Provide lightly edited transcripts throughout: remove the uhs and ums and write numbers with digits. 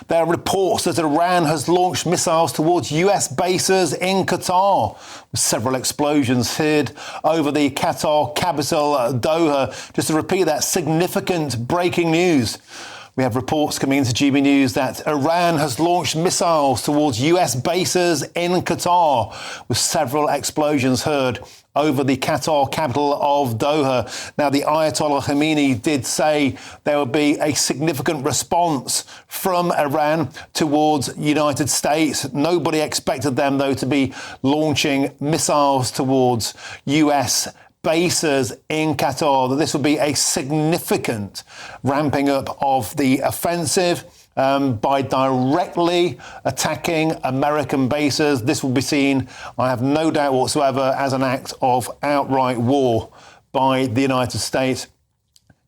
There are reports that Iran has launched missiles towards US bases in Qatar, with several explosions heard over the Qatar capital, Doha. Just to repeat that, significant breaking news. We have reports coming into GB News that Iran has launched missiles towards US bases in Qatar, with several explosions heard over the Qatar capital of Doha. Now, the Ayatollah Khamenei did say there would be a significant response from Iran towards United States. Nobody expected them, though, to be launching missiles towards US bases in Qatar. That this will be a significant ramping up of the offensive by directly attacking American bases. This will be seen, I have no doubt whatsoever, as an act of outright war by the United States.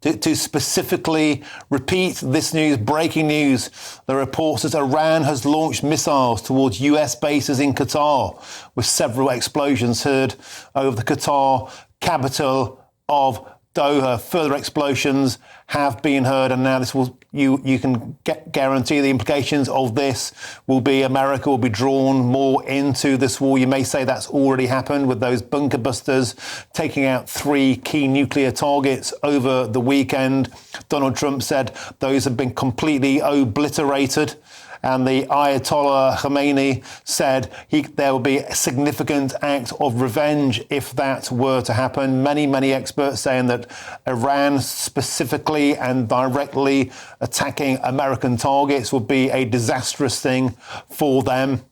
To specifically repeat this news, breaking news, the reports that Iran has launched missiles towards US bases in Qatar, with several explosions heard over the Qatar capital of Doha. Further explosions have been heard, and now this will you can guarantee the implications of this will be America will be drawn more into this war. You may say that's already happened with those bunker busters taking out 3 key nuclear targets over the weekend. Donald Trump said those have been completely obliterated. And the Ayatollah Khamenei said there will be a significant act of revenge if that were to happen. Many experts saying that Iran specifically and directly attacking American targets would be a disastrous thing for them.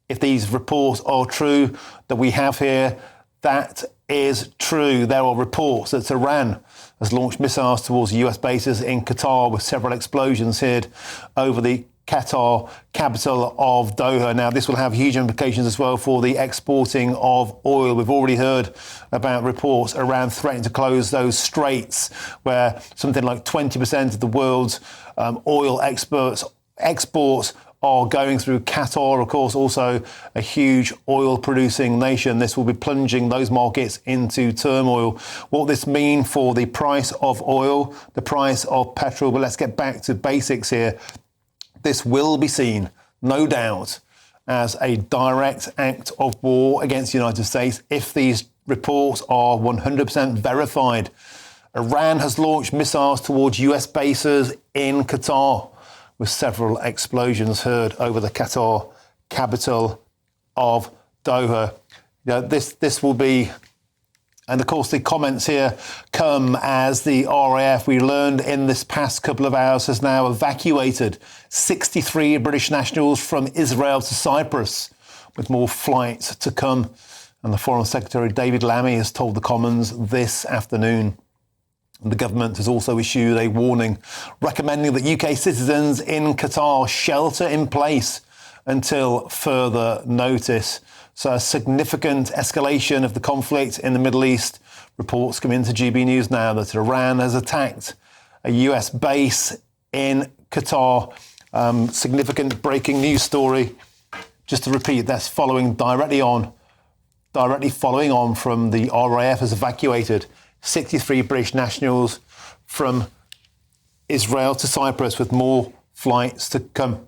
If these reports are true that we have here, that is true. There are reports that Iran has launched missiles towards US bases in Qatar, with several explosions heard over the Qatar capital of Doha. Now, this will have huge implications as well for the exporting of oil. We've already heard about reports around threatening to close those straits, where something like 20% of the world's oil exports are going through Qatar, of course, also a huge oil-producing nation. This will be plunging those markets into turmoil. What will this mean for the price of oil, the price of petrol? But let's get back to basics here. This will be seen, no doubt, as a direct act of war against the United States if these reports are 100% verified. Iran has launched missiles towards US bases in Qatar, with several explosions heard over the Qatar capital of Doha. This will be... And of course, the comments here come as the RAF, we learned in this past couple of hours, has now evacuated 63 British nationals from Israel to Cyprus, with more flights to come. And the Foreign Secretary David Lammy has told the Commons this afternoon. And the government has also issued a warning recommending that UK citizens in Qatar shelter in place until further notice. So a significant escalation of the conflict in the Middle East. Reports come into GB News now that Iran has attacked a US base in Qatar. Significant breaking news story. Just to repeat, that's directly following on from the RAF has evacuated 63 British nationals from Israel to Cyprus, with more flights to come.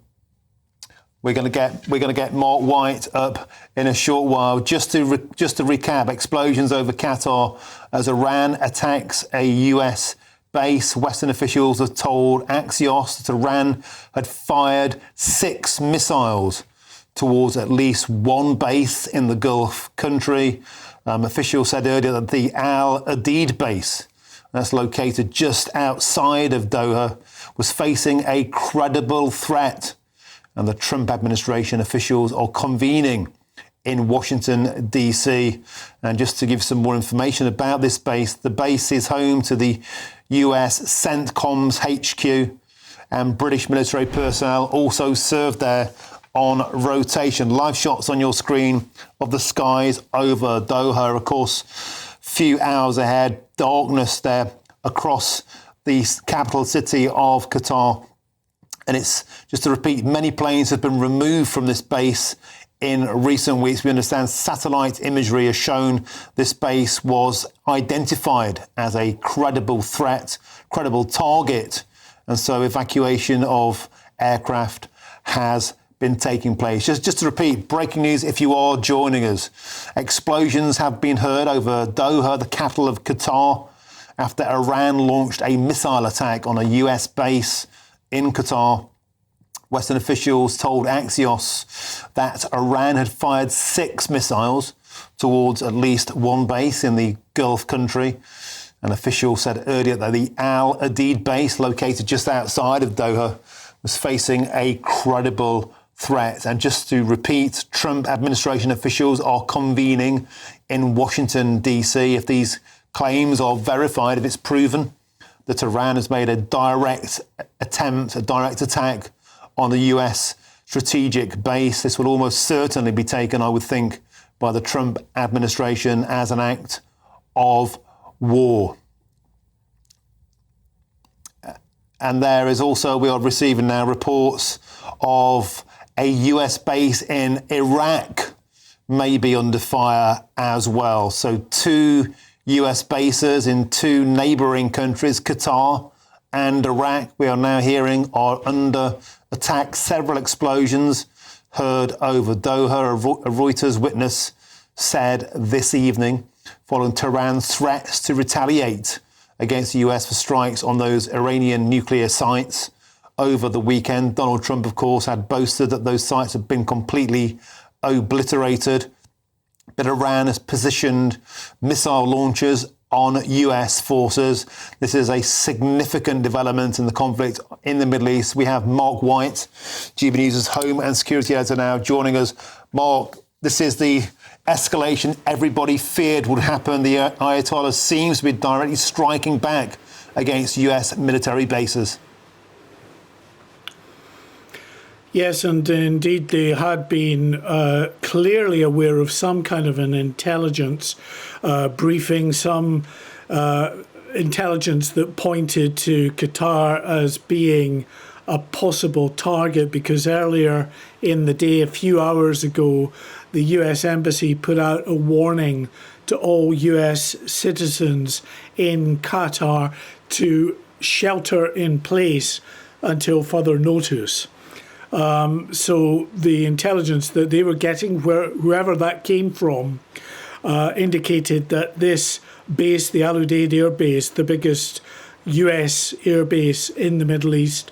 We're going to get Mark White up in a short while. Just to recap, explosions over Qatar as Iran attacks a US base. Western officials have told Axios that Iran had fired 6 missiles towards at least one base in the Gulf country. Officials said earlier that the Al Udeid base, that's located just outside of Doha, was facing a credible threat. And the Trump administration officials are convening in Washington, D.C. And just to give some more information about this base, the base is home to the US CENTCOM's HQ, and British military personnel also served there on rotation. Live shots on your screen of the skies over Doha. Of course, few hours ahead, darkness there across the capital city of Qatar. And it's, just to repeat, many planes have been removed from this base in recent weeks. We understand satellite imagery has shown this base was identified as a credible threat, credible target. And so evacuation of aircraft has been taking place. Just to repeat, breaking news if you are joining us. Explosions have been heard over Doha, the capital of Qatar, after Iran launched a missile attack on a US base in Qatar. Western officials told Axios that Iran had fired 6 missiles towards at least one base in the Gulf country. An official said earlier that the Al Adid base, located just outside of Doha, was facing a credible threat. And just to repeat, Trump administration officials are convening in Washington, D.C. if these claims are verified, if it's proven that Iran has made a direct attack on the US strategic base. This will almost certainly be taken, I would think, by the Trump administration as an act of war. And there is also, we are receiving now reports of a US base in Iraq may be under fire as well. So 2 US bases in 2 neighbouring countries, Qatar and Iraq, we are now hearing are under attack. Several explosions heard over Doha. A Reuters witness said this evening, following Tehran's threats to retaliate against the US for strikes on those Iranian nuclear sites over the weekend. Donald Trump, of course, had boasted that those sites had been completely obliterated. But Iran has positioned missile launchers on US forces. This is a significant development in the conflict in the Middle East. We have Mark White, GB News' Home and Security Editor, now joining us. Mark, this is the escalation everybody feared would happen. The Ayatollah seems to be directly striking back against US military bases. Yes, and indeed they had been clearly aware of some kind of an intelligence briefing, some intelligence that pointed to Qatar as being a possible target, because earlier in the day, a few hours ago, the US Embassy put out a warning to all US citizens in Qatar to shelter in place until further notice. So the intelligence that they were getting, whoever that came from, indicated that this base, the Al Udeid Air Base, the biggest US air base in the Middle East,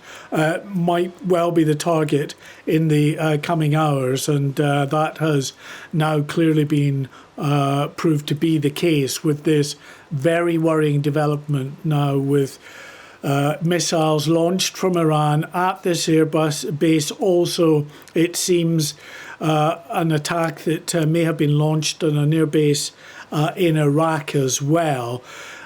might well be the target in the coming hours. And that has now clearly been proved to be the case, with this very worrying development now with missiles launched from Iran at this Airbus base. Also, it seems an attack that may have been launched on an airbase in Iraq as well.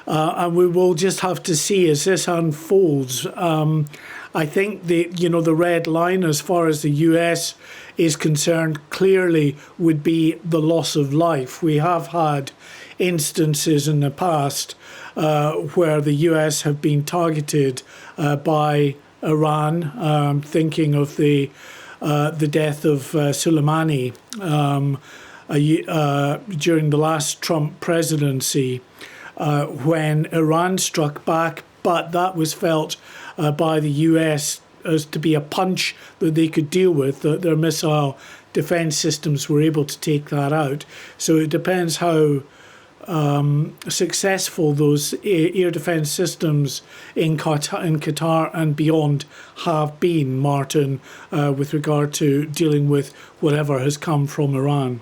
And we will just have to see as this unfolds. I think the red line, as far as the US is concerned, clearly would be the loss of life. We have had instances in the past where the US have been targeted by Iran, thinking of the death of Soleimani during the last Trump presidency, when Iran struck back, but that was felt by the US as to be a punch that they could deal with, that their missile defense systems were able to take that out. So it depends how successful those air defense systems in Qatar and beyond have been, Martin, with regard to dealing with whatever has come from Iran.